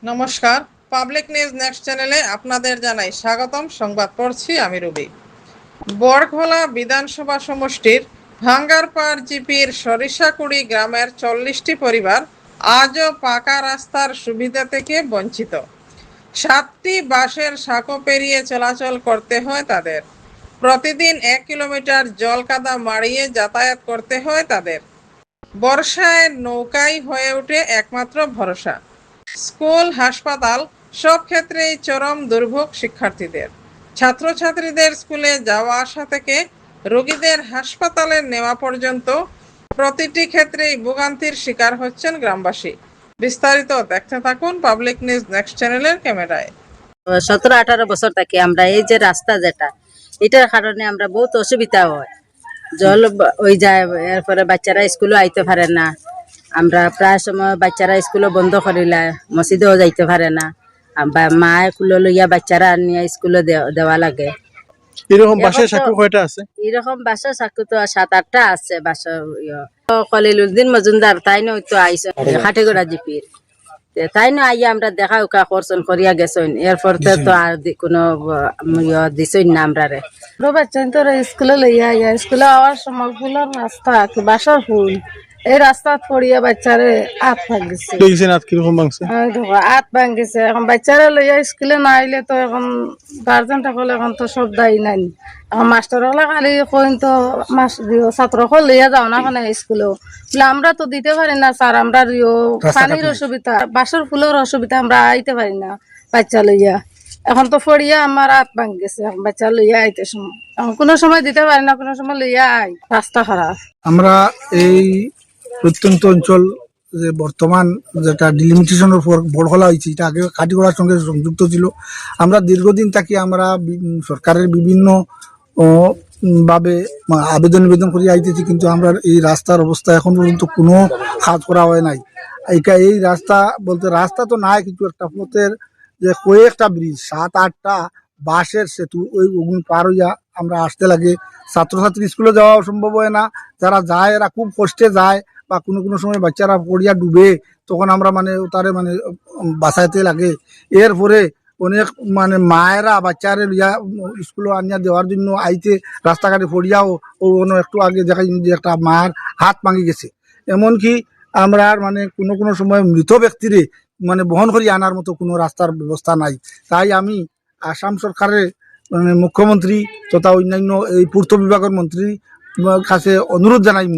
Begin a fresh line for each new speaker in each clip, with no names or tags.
নমস্কার, public news next চ্যানেলে আপনাদের জানাই স্বাগতম। সংবাদ পড়ছি আমি রুবি। বরঘোলা বিধানসভা সমষ্টির ভাঙ্গারপাড় জিপির সরিষাকুড়ি গ্রামের 40টি পরিবার আজও পাকা রাস্তার সুবিধা থেকে বঞ্চিত। 7টি বাসের সাঁকো পেরিয়ে চলাচল করতে হয় তাদের। প্রতিদিন 1 কিলোমিটার জল কাদা মাড়িয়ে যাতায়াত করতে হয় তাদের। বর্ষায় নৌকাই হয়ে ওঠে একমাত্র ভরসা। স্কুল, হাসপাতাল সব ক্ষেত্রেই চরম দুর্ভোগ শিক্ষার্থীদের। ছাত্রছাত্রীদের স্কুলে যাওয়া আসা থেকে রোগীদের হাসপাতালে নেওয়া পর্যন্ত প্রতিটি ক্ষেত্রেই ভোগান্তির শিকার হচ্ছেন গ্রামবাসী। বিস্তারিত দেখতে থাকুন পাবলিক নিউজ নেক্সট চ্যানেলের ক্যামেরায়।
17-18 বছর থেকে আমরা এই যে রাস্তা যেটা এটার কারণে আমরা বহুত অসুবিধা হয়। জল ওই যায়, এরপরে বাচ্চারা স্কুলে আইতে পারে না। আমরা প্রায় সময় বাচ্চারা স্কুলে বন্ধ করিলা, মসজিদেও যাইতে পারে না। মায়ে কুলো লইয়া বাচ্চারা নিয়ে স্কুলে দেওয়া লাগে।
এরকম বাসায় সাঁকো কয়টা আছে?
এরকম বাসা সাঁকো তো 7-8টা আছে বাসা। খলিলুদ্দিন মজুমদার তাই নয় তো আইসন খাটিগড়া জিপির, তাই না আইয়া আমরা দেখা উকা করছেন করিয়া গেছেন। এরপর তো আর কোনো দিছইন না আমরা রে।
বাচ্চা তো স্কুলে লইয়া আইয়া স্কুলে আওয়ার সময় ফুলের রাস্তা কি বাসার ফুল, এই রাস্তা পড়িয়া বাচ্চারে হাত ভাঙিছে।
কিরকম ভাঙছে?
হাত ভাঙিছে। এখন বাচ্চারা লইয়া স্কুলে না আইলে তো এখন গার্জেন থাকলে এখন তো সব দায়ী নাই। এখন মাস্টার হলে খালি কইন তো ছাত্র লইয়া যাও না ওখানে স্কুলেও বলে আমরা তো দিতে পারি না স্যার, আমরা পানির অসুবিধা, বাসর ফুলের অসুবিধা, আমরা আইতে পারি না বাচ্চা লইয়া। এখন তো ফড়িয়া আমার হাত ভাঙ গেছে। এখন বাচ্চা লইয়া আইতে সময় এখন কোনো সময় দিতে পারি না, কোনো সময় লইয়া আই। রাস্তা খারাপ।
আমরা এই প্রত্যন্ত অঞ্চল যে বর্তমান যেটা ডিলিমিটেশনের বড়খলা হয়েছে, এটা আগে খাটিগড়ার সঙ্গে সংযুক্ত ছিল। আমরা দীর্ঘদিন থাকি আমরা সরকারের বিভিন্ন ভাবে আবেদন নিবেদন করে আইতেছি, কিন্তু আমরা এই রাস্তার অবস্থা এখন পর্যন্ত কোনো কাজ করা হয় নাই। এই রাস্তা বলতে রাস্তা তো নাই, কিন্তু একটা পথের যে কয়েকটা ব্রিজ, 7-8টা বাঁশের সেতু, ওই ওগুলো পার হইয়া আমরা আসতে লাগে। ছাত্রছাত্রী স্কুলে যাওয়া সম্ভব হয় না। যারা যায় এরা খুব কষ্টে যায়, বা কোনো কোনো সময় বাচ্চারা পড়িয়া ডুবে, তখন আমরা তারে বাঁচাইতে লাগে। এরপরে অনেক মায়েরা বাচ্চারে লিয়া স্কুলে আনিয়া দেওয়ার জন্য আইতে রাস্তাঘাটে পড়িয়াও একটু আগে দেখা যে একটা মার হাত ভাঙি গেছে। এমনকি আমরা কোনো কোনো সময় মৃত ব্যক্তিরে বহন করি আনার মতো কোনো রাস্তার ব্যবস্থা নাই। তাই আমি আসাম সরকারের মুখ্যমন্ত্রী তথা অন্যান্য এই পূর্ত বিভাগের মন্ত্রীর কাছে অনুরোধ জানাইম,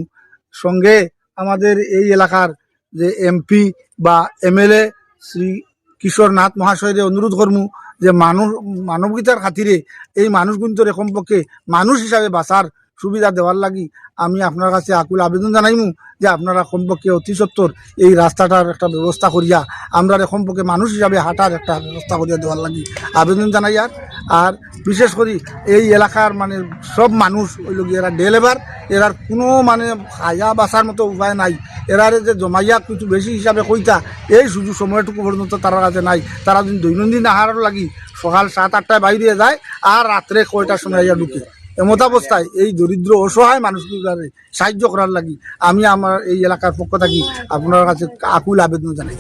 সঙ্গে আমাদের এই এলাকার যে এমপি বা এমএলএ শ্রী কিশোর নাথ মহাশয়ের অনুরোধ করমু যে মানবিকতার খাতিরে এই মানুষগুলোর কমপক্ষে মানুষ হিসাবে বাঁচার সুবিধা দেওয়ার লাগি আমি আপনার কাছে আকুল আবেদন জানাইমু যে আপনারা কমপক্ষে অতি সত্বর এই রাস্তাটার একটা ব্যবস্থা করিয়া আমরা কমপক্ষে মানুষ হিসাবে হাঁটার একটা ব্যবস্থা করিয়া দেওয়ার লাগি আবেদন জানাই। আর বিশেষ করে এই এলাকার সব মানুষ এরা ডে লেবার, এরার কোনো খায়া বাঁচার মতো উপায় নাই। এরারে যে জমাইয়া কিছু বেশি হিসাবে কইতা এই সুযোগ সময়টুকু পর্যন্ত তার কাছে নাই। তারা যদি দৈনন্দিন আহারের লাগি সকাল 7-8টায় বাইরে যায় আর রাত্রে কয়টার সময় আইয়া ঢুকে। এমতাবস্থায় এই দরিদ্র অসহায় মানুষগুলোকে সাহায্য করার লাগি আমি আমার এই এলাকার পক্ষ থাকি আপনার কাছে আকুল আবেদন জানাই।